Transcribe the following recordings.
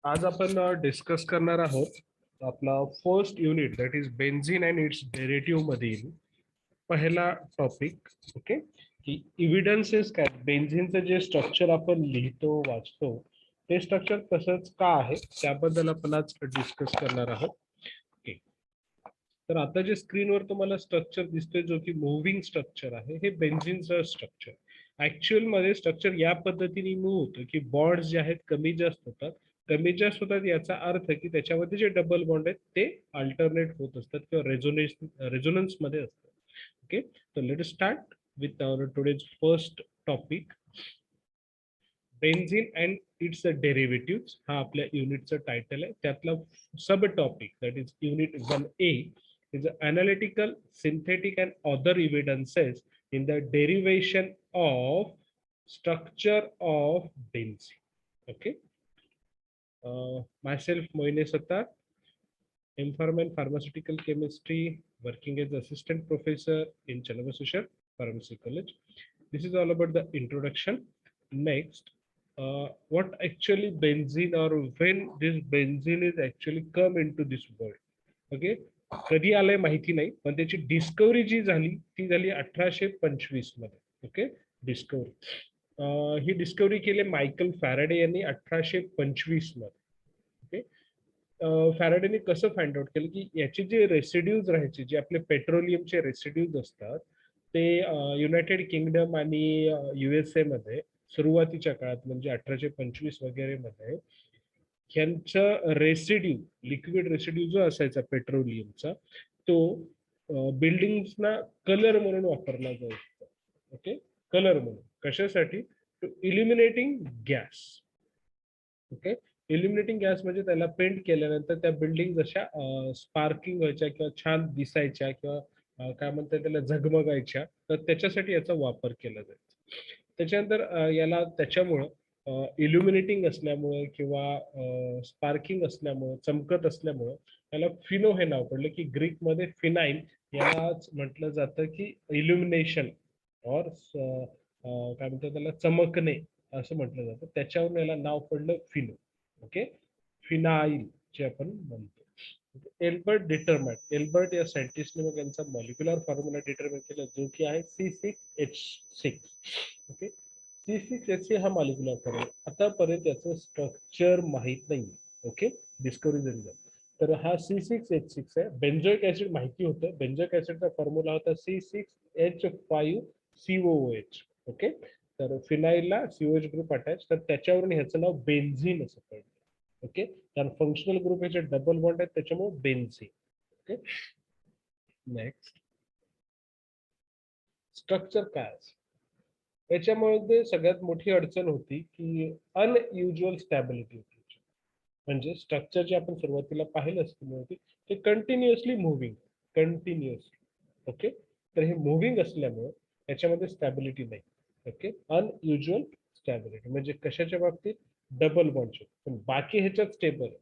आज आपण डिस्कस करणार आहोत आपला first unit that is benzene and its derivative मधील पहिला टॉपिक. ओके, की इव्हिडन्सेस काय बेन्झिनचं जे स्ट्रक्चर आपण लिहितो वाचतो ते स्ट्रक्चर तसंच का आहे त्याबद्दल आपण आज डिस्कस करणार आहोत. ओके, तर आता जे स्क्रीनवर तुम्हाला स्ट्रक्चर दिसतोय जो की मुव्हिंग स्ट्रक्चर आहे हे बेन्झिनचं स्ट्रक्चर. ऍक्च्युअल मध्ये स्ट्रक्चर या पद्धतीने मूव्ह होतं की बॉन्ड्स जे आहेत कमी जास्त होतात. कमी जास्त होतात याचा अर्थ की त्याच्यामध्ये जे डबल बॉन्ड आहेत ते अल्टरनेट होत असतात किंवा रेझोनन्स मध्ये असतात. ओके, तर let start with our today's first topic, benzene and its derivative. हा आपल्या युनिटचं टायटल आहे. त्यातला sub topic that is unit 1A is analytical, synthetic and other evidences in the derivation of structure of benzene. Okay. Myself Moine Sattar, M.Pharm in pharmaceutical chemistry, working as assistant professor in Chanavasushar Pharmacy College. This is all about the introduction. Next, what actually benzene or when this benzene is actually come into this world. Okay, कधी आलंय माहिती नाही पण त्याची discovery जी झाली ती झाली 1825 मध्ये. ओके, डिस्कवरी ही डिस्कवरी केली मायकल फॅराडे यांनी 1825 मध्ये. ओके, फॅराडेने कसं फाइंड आउट केलं की याचे जे रेसिड्यूज राहायचे जे आपले पेट्रोलियमचे रेसिड्यूज असतात ते युनायटेड किंगडम आणि USA मध्ये सुरुवातीच्या काळात म्हणजे 1825 वगैरे मध्ये ह्यांचा रेसिड्यू, लिक्विड रेसिड्यू जो असायचा पेट्रोलियमचा तो बिल्डिंग्सना कलर म्हणून वापरला जायचा. ओके, कलर म्हणून कशासाठी? To illuminating gas. Okay, illuminating gas म्हणजे त्याला पेंट केल्यानंतर त्या बिल्डिंग जशा स्पार्किंग व्हायच्या किंवा छान दिसायच्या किंवा काय म्हणतात त्याला झगमगायच्या, तर त्याच्यासाठी याचा वापर केला जायचा. त्याच्यानंतर याला त्याच्यामुळं इल्युमिनेटिंग असल्यामुळे किंवा स्पार्किंग असल्यामुळं चमकत असल्यामुळं त्याला फिनो हे नाव पडलं की ग्रीक मध्ये फिनाईल यालाच म्हटलं जातं की इल्युमिनेशन और काय म्हणतात त्याला चमकणे असं म्हटलं जातं. त्याच्यावरून याला नाव पडलं फिनो. ओके, फिनाईल जे आपण म्हणतो. एल्बर्ट डिटरमाइट, एल्बर्ट या सायंटिस्टने मग यांचा मॉलिक्युलर फॉर्म्युला डिटरमाइन केला जो की आहे C6H6. ओके, C6H6 हा मॉलिक्युलर फॉर्म्युला आतापर्यंत याचं स्ट्रक्चर माहित नाही. ओके, डिस्कवरी झाली झाली तर हा C6H6 आहे. बेन्झोइक ऍसिड माहिती होतं. बेन्झोइक ऍसिडचा फॉर्म्युला होता C6H5COOH. ओके, तर फिनाईलला COH ग्रुप अटॅच तर त्याच्यावरून ह्याचं नाव बेन्झिन असं पडलं. ओके, कारण फंक्शनल ग्रुप याचे डबल बॉन्ड आहेत त्याच्यामुळे बेन्झिन. ओके, नेक्स्ट स्ट्रक्चर काय याच्यामध्ये सगळ्यात मोठी अडचण होती की अनयुज्युअल स्टॅबिलिटी होती. म्हणजे स्ट्रक्चर जे आपण सुरुवातीला पाहिलं असतं होती ते कंटिन्युअसली मुव्हिंग, कंटिन्युअसली. ओके, तर हे मुव्हिंग असल्यामुळे याच्यामध्ये स्टॅबिलिटी नाही. ओके, अनयुज्युअल स्टॅबिलिटी म्हणजे कशाच्या बाबतीत? डबल बॉन्डच्या. पण बाकी ह्याच्यात स्टेबल आहे.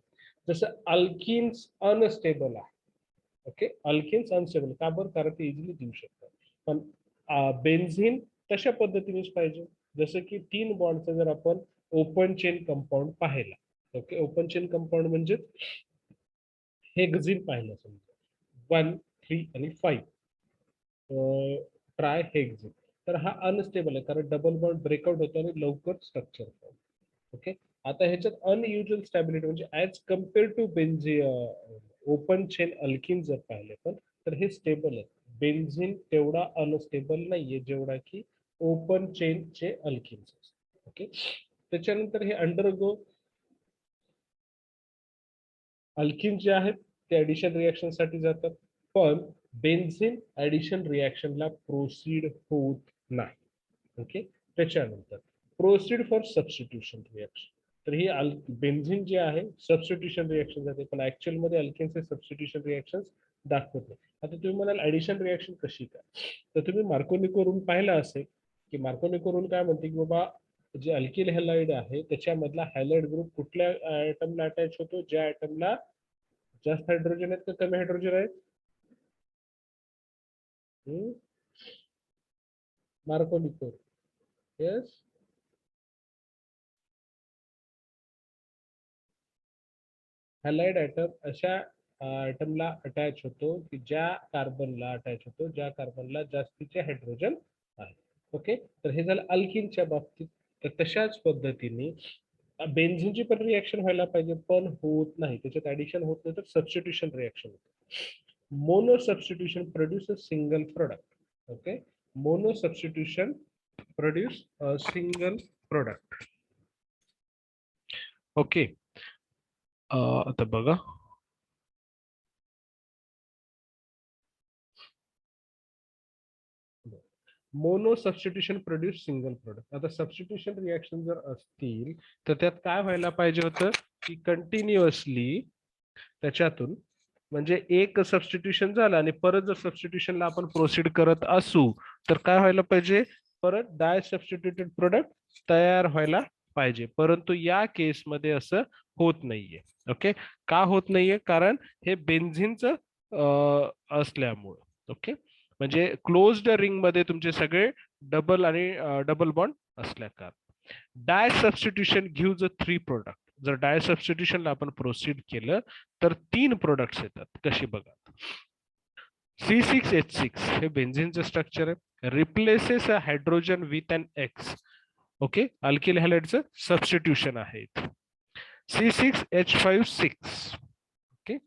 जसं अल्किन्स अनस्टेबल आहे. ओके, अल्किन्स अनस्टेबल का बरं? कारण ते इझिली देऊ शकतात. पण बेन्झिन तशा पद्धतीनेच पाहिजे. जसं की 3 बॉन्डचा जर आपण ओपन चेन कंपाऊंड पाहिला. ओके, ओपन चेन कंपाऊंड म्हणजे हेक्झिन पाहिलं समजा 1, 3 आणि 5 ट्राय हेक्झिन. तर हा अनस्टेबल आहे कारण डबल बॉन्ड ब्रेकआउट होतो आणि लवकर स्ट्रक्चर फॉर्म. ओके, आता ह्याच्यात अनयुज्युअल स्टॅबिलिटी म्हणजे as compare to open chain alkene जर पाहिले पण तर हे स्टेबल आहे. बेन्झिन तेवढा अनस्टेबल नाहीये जेवढा की ओपन चेनचे अल्किन्स. ओके, त्याच्यानंतर हे अंडरगो अल्किन जे आहेत ते ऍडिशन रिएक्शन साठी जातात पण बेन्झिन ऍडिशन रिएक्शनला प्रोसीड होत नाही. ओके, त्याच्यानंतर प्रोसीड फॉर सबस्टिट्यूशन रिएक्शन. तर ही बेन्झिन जे आहे सबस्टिट्यूशन रिएक्शन जाते पण ऍक्च्युअल मध्ये अल्केनचे सबस्टिट्यूशन रिएक्शन दाखवत नाही. आता तुम्ही म्हणाल ऍडिशन रिएक्शन कशी काय? तर तुम्ही मार्कोनिको रूल पाहिला असेल की मार्कोनिको रूल काय म्हणते की बाबा जे अल्किल हॅलाइड आहे त्याच्यामधला हॅलाइड ग्रुप कुठल्या ऍटमला अटॅच होतो? ज्या ऍटमला जास्त हायड्रोजन आहेत का कमी हायड्रोजन आहेत? मार्कोनिको. येस, हॅलाइड ॲटम अशा ॲटमला अटॅच होतो की ज्या कार्बनला अटॅच होतो ज्या कार्बनला जास्तीचे हायड्रोजन आहे. ओके, तर हे झालं अल्किनच्या बाबतीत. तर तशाच पद्धतीने बेन्झिनची पण रिॲक्शन व्हायला पाहिजे, पण होत नाही. त्याच्यात ऍडिशन होत नाही, तर सबस्टिट्यूशन रिॲक्शन होते. Mono substitution produce a single product. Okay, mono substitution produce a single product. Okay, आता बघा, mono substitution produce single product. आता सबस्टिट्यूशन रिॲक्शन जर असतील तर त्यात काय व्हायला पाहिजे होतं की कंटिन्युअसली त्याच्यातून, म्हणजे एक सबस्टिट्यूशन झालं आणि परत जर सबस्टिट्यूशनला आपण प्रोसीड करत असू तर काय व्हायला पाहिजे, परत डाय सबस्टिट्यूटेड प्रोडक्ट तयार व्हायला पाहिजे. परंतु या केसमध्ये असं होत नाहीये. ओके, का होत नाहीये, कारण हे बेन्झिनचं असल्यामुळे. ओके, म्हणजे क्लोज्ड रिंग मध्ये तुमचे सगळे डबल आणि डबल बॉन्ड असल्या कारण डाय सबस्टिट्यूशन गिव्ज अ 3 प्रोडक्ट. जर डाय सबस्टिट्यूशनला आपण प्रोसीड केलं तर 3 प्रोडक्ट्स येतात. कशी बघा, C6H6 हे बेन्झिनचं स्ट्रक्चर आहे, replaces a hydrogen with an X. Okay, alkyl हॅलाइडचं सबस्टिट्यूशन आहे. C6H5 6. ओके,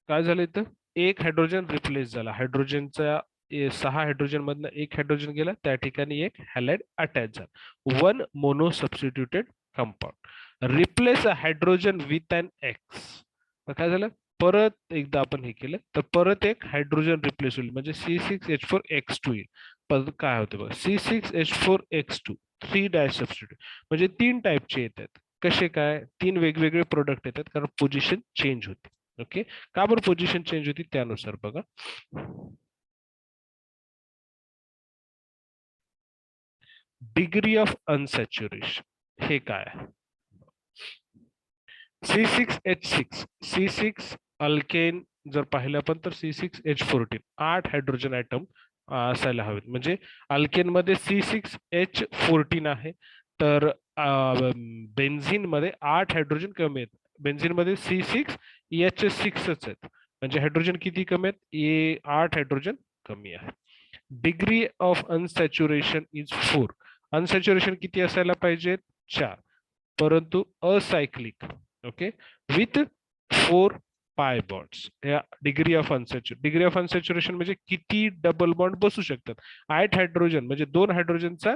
काय झालं इथं, एक हायड्रोजन रिप्लेस झाला. हायड्रोजनचा 6 हायड्रोजन मधनं एक हायड्रोजन गेला, त्या ठिकाणी एक हॅलाइड अटॅच झाला. One mono substituted compound replace a hydrogen with an X. काय झालं, परत एकदा आपण हे केलं तर परत एक हायड्रोजन रिप्लेस होईल, म्हणजे C6H4X2 येईल. पण काय होतं बघा, C6H4X2 3 डॅश सबस्टिट्यूट, म्हणजे 3 टाईपचे येतात. कसे काय, 3 वेगवेगळे प्रोडक्ट येतात कारण पोझिशन चेंज होते. ओके, का बरं पोझिशन चेंज होती त्यानुसार बघा. डिग्री ऑफ अनसॅच्युरेशन हे काय आहे, C6H6 अल्केन जर पाहिलं आपण तर C6H14 8 हायड्रोजन ॲटम असायला हवेत. म्हणजे अल्केन मध्ये C6H14 आहे, तर बेन्झिन मध्ये 8 हायड्रोजन कमी आहेत. बेन्झिन मध्ये C6H6 आहेत, म्हणजे हायड्रोजन किती कमी आहेत, 8 हायड्रोजन कमी आहे. Degree of unsaturation is 4. Unsaturation किती असायला पाहिजे, 4. परंतु असायक्लिक, ओके, विथ 4 पाय बॉन्ड्स. या डिग्री ऑफ अनसॅच्युरेशन म्हणजे किती डबल बॉन्ड बसू शकतात. 8 हायड्रोजन म्हणजे 2 हायड्रोजनचा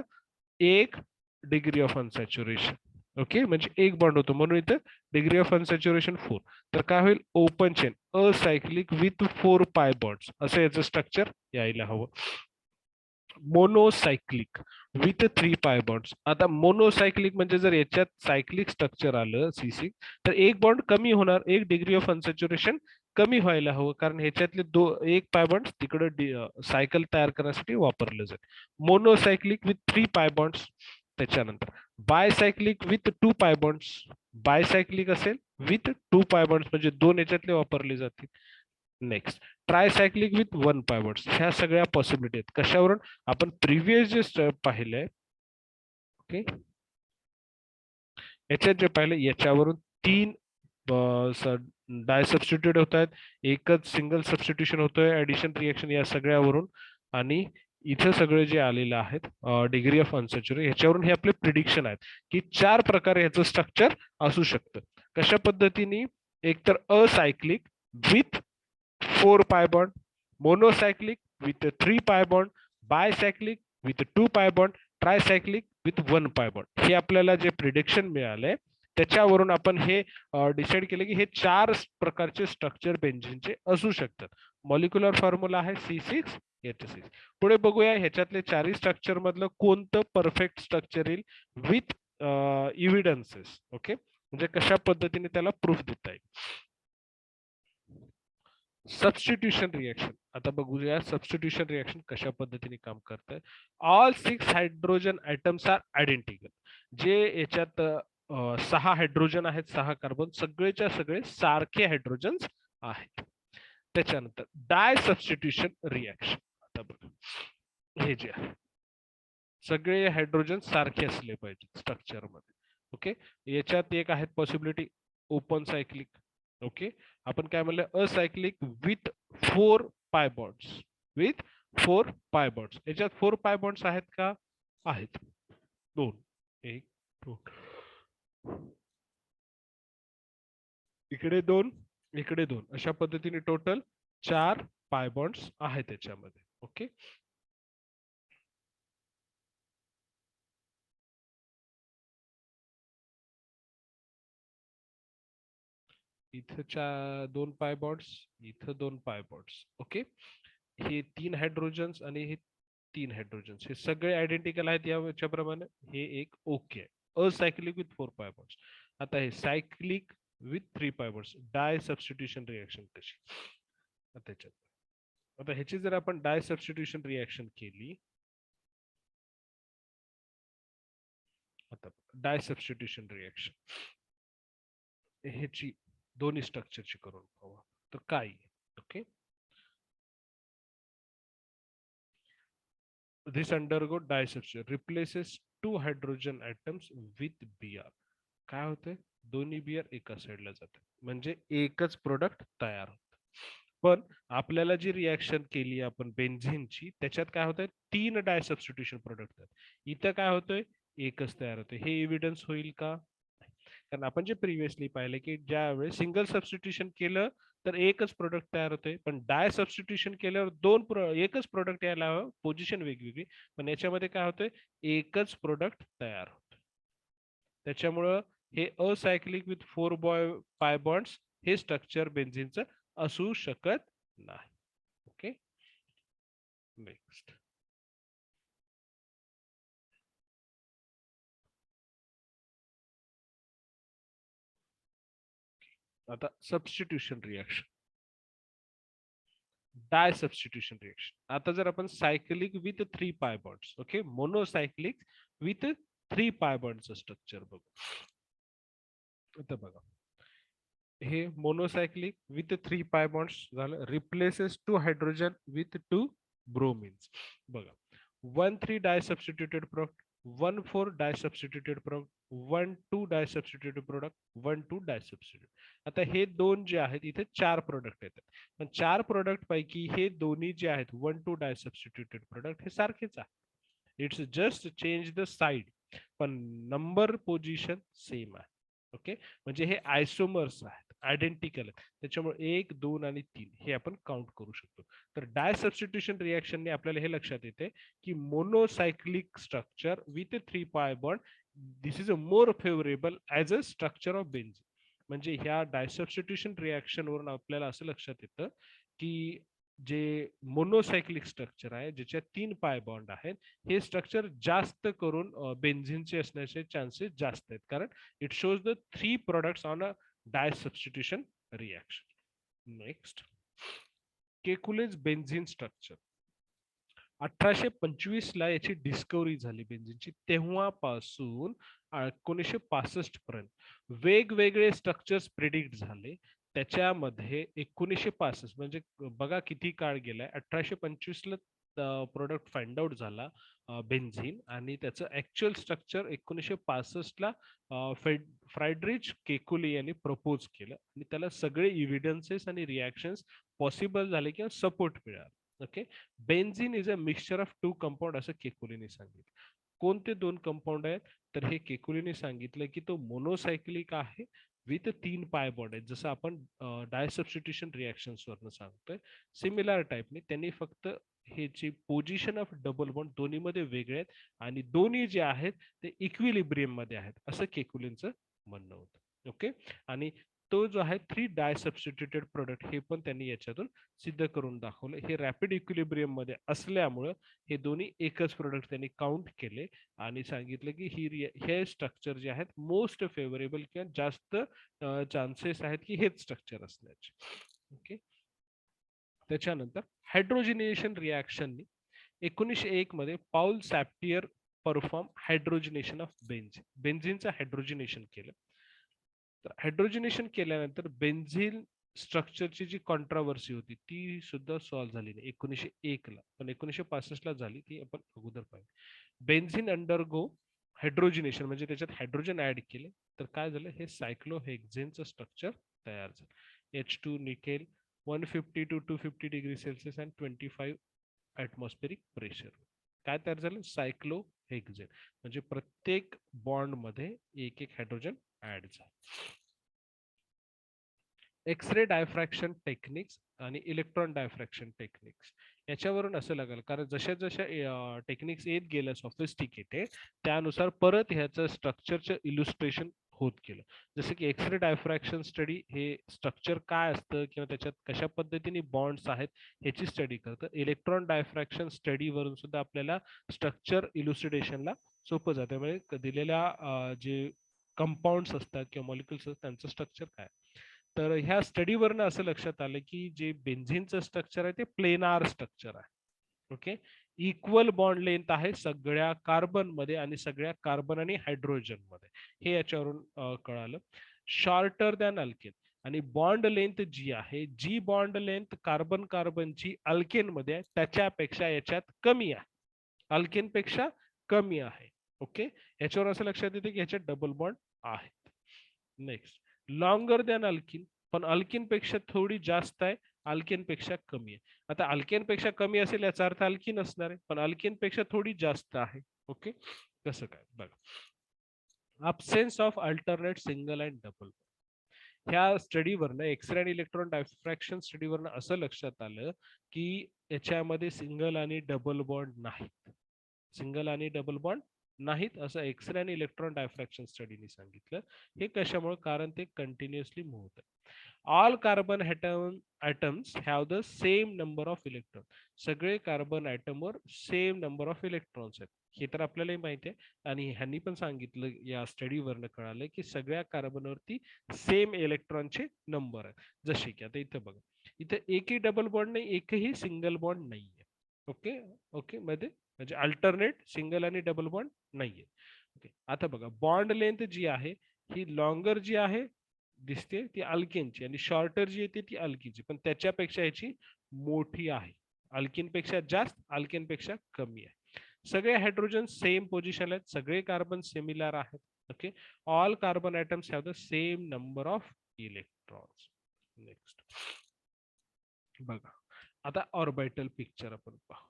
1 डिग्री ऑफ अनसॅच्युरेशन. ओके, म्हणजे एक बॉन्ड होतो, म्हणून इथं डिग्री ऑफ अनसॅच्युरेशन 4. तर काय होईल, ओपन चेन असायक्लिक विथ 4 पाय बॉन्ड्स असं याचं स्ट्रक्चर यायला हवं. मोनोसायक्लिक विथ 3 पाय बॉन्ड्स. आता मोनोसायक्लिक म्हणजे जर याच्यात सायक्लिक स्ट्रक्चर आलं C6 तर एक बॉन्ड कमी होणार, एक डिग्री ऑफ अनसॅच्युरेशन कमी व्हायला हवं, कारण ह्याच्यातले एक पाय बॉन्ड तिकडे सायकल तयार करण्यासाठी वापरलं जाईल. मोनोसायक्लिक विथ 3 पाय बॉन्ड्स. त्याच्यानंतर बायसायक्लिक विथ 2 पाय बॉन्ड्स. बायसायक्लिक असेल विथ 2 पाय बॉन्ड्स म्हणजे 2 याच्यातले वापरले जातील. Next tricyclic with 1 pivots. ह्या सगळ्या पॉसिबिलिटी आहेत. कशावरून, आपण प्रिव्हियस जे स्टेप पाहिलंय, ओके, याच्यात जे पाहिलं याच्यावरून 3 डाय सबस्टिट्यूट होत आहेत, एकच सिंगल सबस्टिट्यूशन होतोय ऍडिशन रिएक्शन या सगळ्यावरून. आणि इथे सगळे जे आलेलं आहेत डिग्री ऑफ अनसॅच्युरेशन, ह्याच्यावरून हे आपले प्रिडिक्शन आहेत की 4 प्रकारे ह्याचं स्ट्रक्चर असू शकतं. कशा पद्धतीने, एकतर असायक्लिक with 4 pi bond, monocyclic with a 3 pi bond, bicyclic with a 2 pi bond, tricyclic with 1 pi bond. हे आपल्याला जे प्रिडिक्शन मिळालंय त्याच्यावरून आपण हे डिसाईड केलं की हे 4 प्रकारचे स्ट्रक्चर बेन्झिनचे असू शकतात. मॉलिक्युलर फॉर्म्युला आहे C6H6. पुढे बघूया ह्याच्यातले 4 स्ट्रक्चर मधलं कोणतं परफेक्ट स्ट्रक्चर येईल विथ इव्हिडन्सेस. ओके, म्हणजे कशा पद्धतीने त्याला प्रूफ देता येईल. Substitution reaction. आता बघूया सबस्टिट्यूशन रिएक्शन कशा पद्धतीने काम करतंय. All 6 hydrogen atoms are identical. जे याच्यात 6 हायड्रोजन आहेत, 6 कार्बन, सगळेच्या सगळे सारखे हायड्रोजन्स आहेत. त्याच्यानंतर डाय सबस्टिट्यूशन रिएक्शन. आता बघा हे जे आहे सगळे हायड्रोजन सारखे असले पाहिजे स्ट्रक्चर मध्ये. ओके, याच्यात एक आहेत पॉसिबिलिटी ओपन सायक्लिक. ओके, आपण काय म्हणलं असायक्लिक विथ 4 पाय बॉन्ड्स. विथ 4 पाय बॉन्ड्स. याच्यात 4 पाय बॉन्ड्स आहेत का? आहेत. 2 1 2 इकडे 2 इकडे 2 अशा पद्धतीने टोटल 4 पाय बॉन्ड्स आहेत त्याच्यामध्ये. ओके, इथं 2 पाय बॉन्ड्स, इथं 2 पाय बॉन्ड्स. ओके, हे 3 हायड्रोजन्स आणि हे 3 हायड्रोजन्स हे सगळे आयडेंटिकल आहेत याच्या प्रमाणे. हे एक ओके आहे. असायक्लिक विथ 4 पाय बॉन्ड्स. आता हे सायक्लिक विथ 3 पाय बॉन्ड्स डाय सबस्टिट्यूशन रिएक्शन कशी त्याच्यात. आता ह्याची जर आपण डाय सबस्टिट्यूशन रिएक्शन केली, आता डाय सबस्टिट्यूशन रिएक्शन ह्याची दोन्ही स्ट्रक्चरची करून पाहू तर काय. Okay, this undergo dye substitution replaces 2 hydrogen atoms with Br. काय होते? दोन्ही Br एका साईडला जाते म्हणजे एकच प्रोडक्ट तयार होतं. पण आपल्याला जी रिएक्शन केली आपण बेन्झिनची त्याच्यात काय होतंय? 3 डाय सबस्टिट्यूशन प्रोडक्ट आहेत. इथं काय होतंय? एकच तयार होते. हे एव्हिडन्स होईल का? कारण आपण जे प्रिव्हियसली पाहिलं की ज्यावेळेस सिंगल सबस्टिट्यूशन केलं तर एकच प्रोडक्ट तयार होते, पण डाय सबस्टिट्यूशन केल्यावर एकच प्रोडक्ट यायला हवं, पोझिशन वेगवेगळी, पण याच्यामध्ये काय होतंय? एकच प्रोडक्ट तयार होतं. त्याच्यामुळं हे असायक्लिक विथ 4 पाय बॉन्ड्स हे स्ट्रक्चर बेन्झिनचं असू शकत नाही. Okay, next. आता सबस्टिट्यूशन रिएक्शन, डाय सबस्टिट्यूशन रिएक्शन. आता जर आपण सायक्लिक विथ 3 पाय बॉन्ड्स, ओके, मोनोसायक्लिक विथ 3 पाय बॉन्डचं स्ट्रक्चर बघू. आता बघा, हे मोनोसायक्लिक विथ 3 पाय बॉन्ड्स झालं, रिप्लेसेस 2 हायड्रोजन विथ 2 ब्रोमिन्स. बघा, 1 3 डाय सबस्टिट्यूटेड प्रोडक्ट, 1 4 डाय सबस्टिट्यूटेड प्रोडक्ट, 1 2 डाय सबस्टिट्यूटेड प्रोडक्ट, 1 2 डाय सबस्टिट्यूट. आता हे दोन जे आहेत इथे 4 प्रोडक्ट येतात, पण 4 प्रोडक्ट पैकी हे दोन्ही जे आहेत 1 2 डाय सबस्टिट्यूटेड प्रोडक्ट हे सारखेच आहे. It's just change the side, पण नंबर पोझिशन सेम आहे. ओके, म्हणजे हे आयसोमर्स आहेत, आयडेंटिकल आहेत, त्याच्यामुळे 1 2 आणि 3 हे आपण काउंट करू शकतो. तर डाय सबस्टिट्यूशन रिएक्शनने आपल्याला हे लक्षात येते की मोनोसायक्लिक structure with 3 pi bond this is a more favourable as a structure of benzene. म्हणजे ह्या डाय सबस्टिट्यूशन रिएक्शन वरून आपल्याला असं लक्षात येतं की जे मोनोसायक्लिक स्ट्रक्चर आहे ज्याच्यात 3 पाय बॉन्ड आहेत हे स्ट्रक्चर जास्त करून बेन्झिनचे असण्याचे चान्सेस जास्त आहेत, कारण it shows the 3 products on a di substitution reaction. Next, Kekule's benzene structure. 1825 ला याची डिस्कवरी झाली बेन्झिनची. तेव्हापासून 1965 पर्यंत वेगवेगळे स्ट्रक्चर्स प्रिडिक्ट झाले. त्याच्यामध्ये 1965 म्हणजे बघा किती काळ गेलाय. 1825 ला प्रोडक्ट फाइंड आउट झाला बेन्झिन, आणि त्याचं ऍक्च्युअल स्ट्रक्चर 1965 ला फ्रायड्रिच केकुले यांनी प्रपोज केलं आणि त्याला सगळे इव्हिडन्सेस आणि रिॲक्शन्स पॉसिबल झाले किंवा सपोर्ट मिळाला. Okay, benzene is a mixture of 2 compound असं केकुलेने सांगितलं. कोणते 2 कंपाऊंड आहेत? तर हे केकुलेने सांगितलं की तो मोनोसायक्लिक आहे विथ 3 पाय बॉन्ड आहेत, जसं आपण डाय सबस्टिट्यूशन रिएक्शन्स वरनं सांगतोय. सिमिलर टाइपने त्यांनी फक्त ह्याची पोझिशन ऑफ डबल बॉन्ड दोन्ही मध्ये वेगळे आहेत आणि दोन्ही जे आहेत ते इक्विलिब्रियम मध्ये आहेत असं केकुलेंचं म्हणणं होतं. ओके, आणि तो जो आहे 3 डाय सबस्टिट्यूटेड प्रोडक्ट हे पण त्यांनी याच्यातून सिद्ध करून दाखवलं. हे रॅपिड इक्विलिब्रियम मध्ये असल्यामुळं हे दोन्ही एकच प्रोडक्ट त्यांनी काउंट केले आणि सांगितलं की हे स्ट्रक्चर जे आहेत मोस्ट फेवरेबल किंवा जास्त चान्सेस आहेत की हेच स्ट्रक्चर असण्याचे. ओके, त्याच्यानंतर हायड्रोजिनेशन रिॲक्शननी 1901 मध्ये पाऊल सॅप्टियर परफॉर्म हायड्रोजिनेशन ऑफ बेन्झिनचं हायड्रोजिनेशन केलं. तर हायड्रोजिनेशन केल्यानंतर बेन्झिन स्ट्रक्चरची जी कॉन्ट्रावर्सी होती ती सुद्धा सॉल्व्ह झाली नाही 1901 ला, पण 1965 ला झाली, ती आपण अगोदर पाहिली. बेन्झिन अंडरगो हायड्रोजिनेशन म्हणजे त्याच्यात हायड्रोजन ऍड केले तर काय झालं, हे सायक्लोहेक्झेनचं स्ट्रक्चर तयार झालं. H2 nickel 150 to 250 degree Celsius and 25 atmospheric pressure. काय तयार झालं, सायक्लोहेक्झेन. म्हणजे प्रत्येक बॉन्ड मध्ये एक एक हायड्रोजन ऍड झालं. एक्स-रे डायफ्रॅक्शन टेक्निक्स आणि इलेक्ट्रॉन डायफ्रॅक्शन टेक्निक्स याच्यावरून असं लागेल, कारण जशा जशा टेक्निक्स येत गेल्या सॉफिस्टिकेटेड त्यानुसार परत ह्याचं स्ट्रक्चरचं इलुस्ट्रेशन होत गेलं. जसं की एक्स-रे डायफ्रॅक्शन स्टडी हे स्ट्रक्चर काय असतं किंवा त्याच्यात कशा पद्धतीने बॉन्ड्स आहेत ह्याची स्टडी करतं. इलेक्ट्रॉन डायफ्रॅक्शन स्टडीवरून सुद्धा आपल्याला स्ट्रक्चर इलुसिडेशनला सोपं जातं. म्हणजे दिलेल्या जे कंपाऊंड्स असतात किंवा मॉलिक्युल्स असतात त्यांचं स्ट्रक्चर काय. तर ह्या स्टडीवरनं असं लक्षात आलं की जे बेन्झिनचं स्ट्रक्चर आहे ते प्लेनार स्ट्रक्चर आहे. ओके, इक्वल बॉन्ड लेंथ आहे सगळ्या कार्बन मध्ये आणि सगळ्या कार्बन आणि हायड्रोजन मध्ये, हे याच्यावरून कळालं. शॉर्टर दॅन अल्केन, आणि बॉन्ड लेंथ जी आहे, जी बॉन्ड लेंथ कार्बन कार्बनची अल्केन मध्ये आहे त्याच्यापेक्षा याच्यात कमी आहे, अल्केन पेक्षा कमी आहे. ओके, याच्यावर असं लक्षात येते की याच्यात डबल बॉन्ड आहेत. नेक्स्ट, लॉंगर दॅन अल्किन, पण अल्किन पेक्षा थोडी जास्त आहे, अल्केन पेक्षा कमी आहे. आता अल्केन पेक्षा कमी असेल याचा अर्थ अल्किन असणार आहे, पण अल्केन पेक्षा थोडी जास्त आहे. ओके, कसं काय बघा. Absence of alternate single and double. ह्या स्टडीवरनं एक्सरे आणि इलेक्ट्रॉन डायफ्रॅक्शन स्टडीवरनं असं लक्षात आलं की याच्यामध्ये सिंगल आणि डबल बॉन्ड नाहीत, सिंगल आणि डबल बॉन्ड नाहीत असं एक्सरे आणि इलेक्ट्रॉन डायफ्रॅक्शन स्टडीने सांगितलं. हे कशामुळे, कारण ते कंटिन्युअसली मूव्ह होतं. All carbon atoms have the same number of electrons. सगळे कार्बन ॲटमवर सेम नंबर ऑफ इलेक्ट्रॉन्स आहेत, हे तर आपल्यालाही माहिती आहे. आणि ह्यांनी पण सांगितलं, या स्टडीवरनं कळालं की सगळ्या कार्बनवरती सेम इलेक्ट्रॉनचे नंबर आहेत. जसे की आता इथं बघा, इथं एकही डबल बॉन्ड नाही, एकही सिंगल बॉन्ड नाहीये. ओके, ओके मध्ये म्हणजे अल्टरनेट सिंगल आणि डबल बॉन्ड नाहीये. ओके, आता बघा बॉन्ड लेंथ जी आहे ही लॉंगर जी आहे दिसते ती अल्केनची, आणि शॉर्टर जी येते ती अल्किनची, पण त्याच्यापेक्षा याची मोठी आहे. अल्किन पेक्षा जास्त, अल्केन पेक्षा कमी आहे. सगळे हायड्रोजन सेम पोझिशन आहेत, सगळे कार्बन सिमिलर आहेत. Okay, all carbon atoms have the same number of electrons. Next बघा, आता ऑर्बिटल पिक्चर आपण पाहू.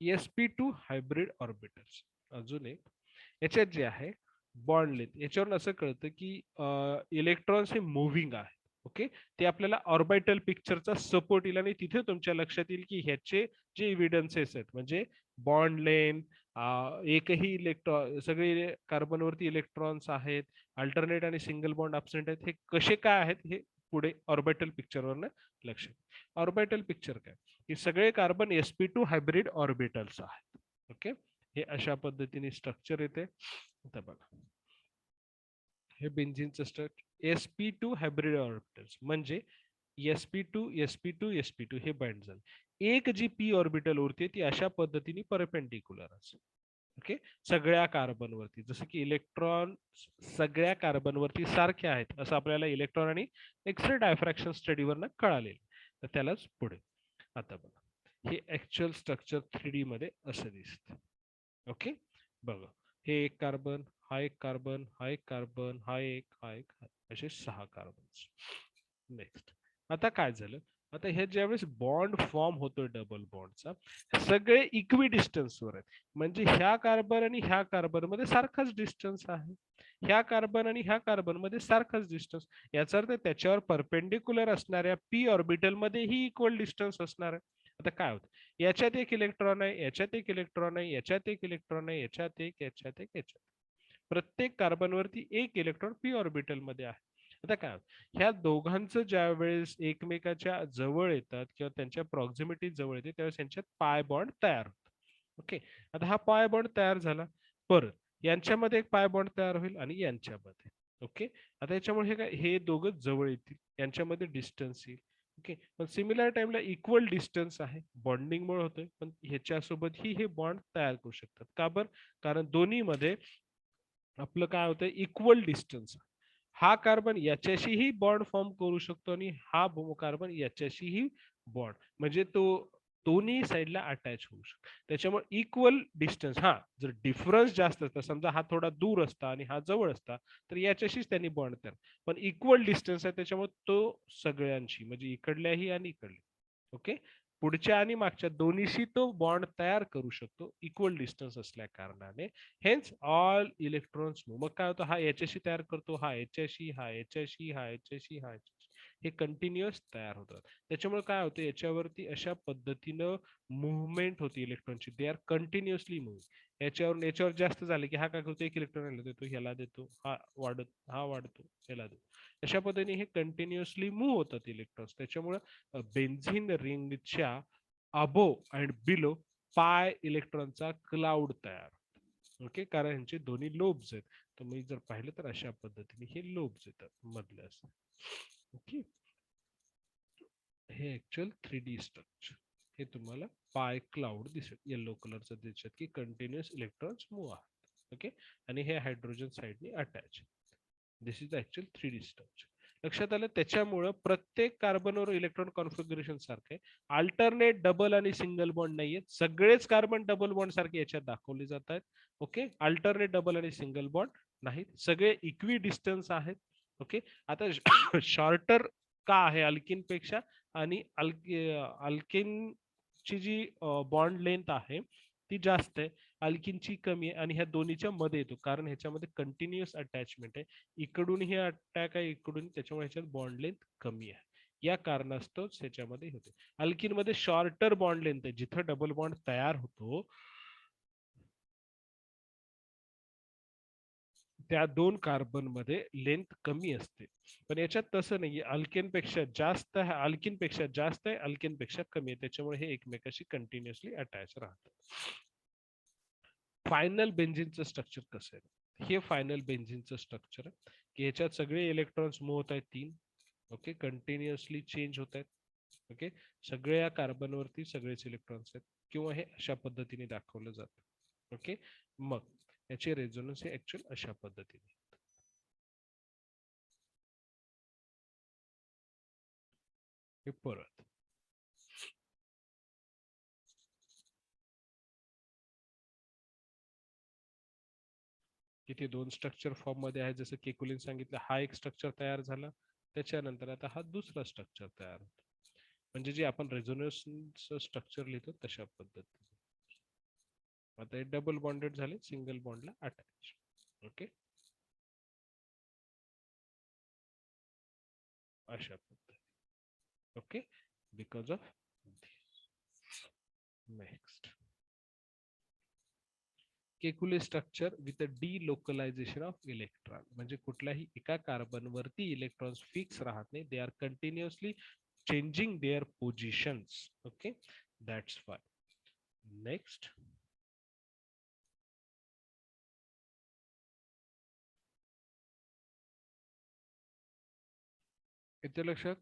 sp2 हायब्रिड ऑर्बिटल्स, अजून एक याच्यात जे आहे बॉन्ड लेंथ, याच्यावरून असं कळतं की इलेक्ट्रॉन्स हे मुव्हिंग आहे. ओके, ते आपल्याला ऑर्बिटल पिक्चरचा सपोर्ट येईल, आणि तिथे तुमच्या लक्षात येईल की ह्याचे जे इव्हिडन्सेस आहेत म्हणजे बॉन्ड लेंथ, एकही इलेक्ट्रॉन, सगळे कार्बनवरती इलेक्ट्रॉन्स आहेत, अल्टरनेट आणि सिंगल बॉन्ड अब्सेंट आहेत, हे कसे काय आहेत हे पुढे ऑर्बिटल पिक्चरवरनं लक्षात. ऑर्बिटल पिक्चर काय, हे सगळे कार्बन sp2 हायब्रिड ऑर्बिटल्स आहेत. ओके, हे अशा पद्धतीने स्ट्रक्चर येते. आता बघा, हे बेन्झिनचं स्ट्रक्चर sp2 हायब्रिड ऑर्बिटल्स म्हणजे sp2 हे बाइंड झालं. एक जी p ऑर्बिटल उरते ती अशा पद्धतीने परपेंडिक्युलर असते. ओके, सगळ्या कार्बन वरती, जसं की इलेक्ट्रॉन सगळ्या कार्बन वरती सारखे आहेत असं आपल्याला इलेक्ट्रॉन आणि एक्सरे डायफ्रॅक्शन स्टडीवरनं कळालेलं. तर त्यालाच पुढे. आता बघा, हे ऍक्च्युअल स्ट्रक्चर 3D मध्ये असं दिसतं. ओके, बघा, हे एक कार्बन, हा एक कार्बन, हा एक कार्बन, हा एक असे 6 कार्बन्स. नेक्स्ट, आता काय झालं, आता हे ज्यावेळेस बॉन्ड फॉर्म होतोय डबल बॉन्डचा, सगळे इक्वी डिस्टन्सवर आहेत, म्हणजे ह्या कार्बन आणि ह्या कार्बन मध्ये सारखाच डिस्टन्स आहे, ह्या कार्बन आणि ह्या कार्बन मध्ये सारखाच डिस्टन्स. याचा अर्थ त्याच्यावर परपेंडिक्युलर असणाऱ्या p ऑर्बिटल मध्ये ही इक्वल डिस्टन्स असणार आहे. आता काय होतं, याच्यात एक इलेक्ट्रॉन आहे, याच्यात एक इलेक्ट्रॉन आहे, याच्यात एक इलेक्ट्रॉन आहे, याच्यात एक, याच्यात एक, याच्यात, प्रत्येक कार्बन वरती एक इलेक्ट्रॉन p ऑर्बिटल मध्ये आहे. आता काय, ह्या दोघांचं ज्या वेळेस एकमेकाच्या जवळ येतात किंवा त्यांच्या प्रॉक्झिमिटी जवळ येते त्यावेळेस यांच्यात पाय बॉन्ड तयार होतात. ओके, आता हा पाय बॉन्ड तयार झाला, परत यांच्यामध्ये एक पाय बॉन्ड तयार होईल आणि यांच्यामध्ये. ओके, आता याच्यामुळे हे काय, हे दोघं जवळ येतील, यांच्यामध्ये डिस्टन्स येईल. ओके, पण सिमिलर टाइमला इक्वल डिस्टन्स आहे, बॉन्डिंग मुळे होतोय, पण ह्याच्यासोबत ही हे बॉन्ड तयार करू शकतात. का बरं, कारण दोन्ही मध्ये आपलं काय होतं, इक्वल डिस्टन्स. हा कार्बन याच्याशीही बॉन्ड फॉर्म करू शकतो आणि हा कार्बन याच्याशीही बॉन्ड, म्हणजे तो दोन्ही साईडला अटॅच होऊ शकतो. त्याच्यामुळे इक्वल डिस्टन्स, हा जर डिफरन्स जास्त असता, समजा हा थोडा दूर असता आणि हा जवळ असता, तर याच्याशीच त्यांनी बॉन्ड तयार. पण इक्वल डिस्टन्स आहे त्याच्यामुळे तो सगळ्यांशी, म्हणजे इकडल्याही आणि इकडल्या, ओके, पुढच्या आणि मागच्या दोन्हीशी तो बॉन्ड तयार करू शकतो इक्वल डिस्टन्स असल्या कारणाने. Hence all electrons move. मग काय होतं, हा याच्याशी तयार करतो, हा याच्याशी, हा याच्याशी, हा याच्याशी, हा याच्याशी, हे कंटिन्युअस तयार होतात. त्याच्यामुळे काय होतं, याच्यावरती अशा पद्धतीनं मुवमेंट होती इलेक्ट्रॉनची, दे आर कंटिन्युअसली मूव्ह. याच्यावर जास्त झाले की हा काय करतो, एक इलेक्ट्रॉन ह्याला देतो, ह्याला देतो, हा वाढतो, ह्याला देतो. अशा पद्धतीने हे कंटिन्युअसली मूव्ह होतात इलेक्ट्रॉन्स. त्याच्यामुळे बेन्झिन रिंगच्या अबो अँड बिलो पाय इलेक्ट्रॉनचा क्लाउड तयार, ओके, कारण यांचे दोन्ही लोब्स आहेत. तर मी जर पाहिलं तर अशा पद्धतीने हे लोब्स येतात मधले असं, ओके. हे ऍक्च्युअल 3D स्ट्रक्चर, हे तुम्हाला पाय क्लाउड दिसेल येलो कलरचं दिसत की कंटिन्युअस इलेक्ट्रॉन्स मूव्ह आहेत, ओके. आणि हे hydrogen साइडने attach. This is actual 3D structure. लक्षात आलं. त्याच्यामुळं प्रत्येक कार्बनवर इलेक्ट्रॉन कॉन्फिगरेशन सारखे, अल्टरनेट डबल आणि सिंगल बॉन्ड नाहीये. सगळेच कार्बन डबल बॉन्ड सारखे याच्यात दाखवले जात आहेत, ओके. अल्टरनेट डबल आणि सिंगल बॉन्ड नाहीत, सगळे इक्वी डिस्टन्स आहेत, ओके. आता शॉर्टर का आहे अल्किन पेक्षा, आणि अल्किनची जी बॉन्ड लेंथ आहे ती जास्त आहे, अल्किनची कमी आहे, आणि ह्या दोन्हीच्या मध्ये येतो कारण ह्याच्यामध्ये कंटिन्युअस अटॅचमेंट आहे. इकडून हे अटॅक आहे, इकडून, त्याच्यामुळे ह्याच्यात बॉन्ड लेंथ कमी आहे. या कारणास्तव ह्याच्यामध्ये होते. अल्किन मध्ये शॉर्टर बॉन्ड लेंथ आहे, जिथं डबल बॉन्ड तयार होतो त्या दोन कार्बन मध्ये लेंथ कमी असते. पण याच्यात तसं नाहीये, अल्केन पेक्षा जास्त आहे, अल्किन पेक्षा जास्त आहे, अल्केन पेक्षा कमी आहे, त्याच्यामुळे हे एकमेकाशी कंटिन्युअसली अटॅच राहतात. फायनल बेन्झिनचं स्ट्रक्चर कसं आहे, हे फायनल बेन्झिनचं स्ट्रक्चर आहे की ह्याच्यात सगळे इलेक्ट्रॉन्स मूव्ह होत आहेत, 3, ओके, कंटिन्युअसली चेंज होत आहेत, ओके. सगळ्या कार्बनवरती सगळेच इलेक्ट्रॉन्स आहेत, किंवा हे अशा पद्धतीने दाखवलं जातं, ओके. मग याचे रेझोनन्स हे ऍक्च्युअल अशा पद्धतीने. हे परत इथे दोन स्ट्रक्चर फॉर्म मध्ये आहे, जसं केकुलिन सांगितलं, हा एक स्ट्रक्चर तयार झाला, त्याच्यानंतर आता हा दुसरा स्ट्रक्चर तयार होतो, म्हणजे जे आपण रेझोनन्स स्ट्रक्चर लिहितो तशा पद्धतीने. आता हे डबल बॉन्डेड झाले, सिंगल बॉन्डला अटॅच, ओके, अशा पद्धती, okay, because of next Kekule structure with a delocalisation of electron, म्हणजे कुठल्याही एका कार्बन वरती इलेक्ट्रॉन्स फिक्स राहत नाही, they are continuously changing their positions, okay, that's why. Next, येते लक्षात.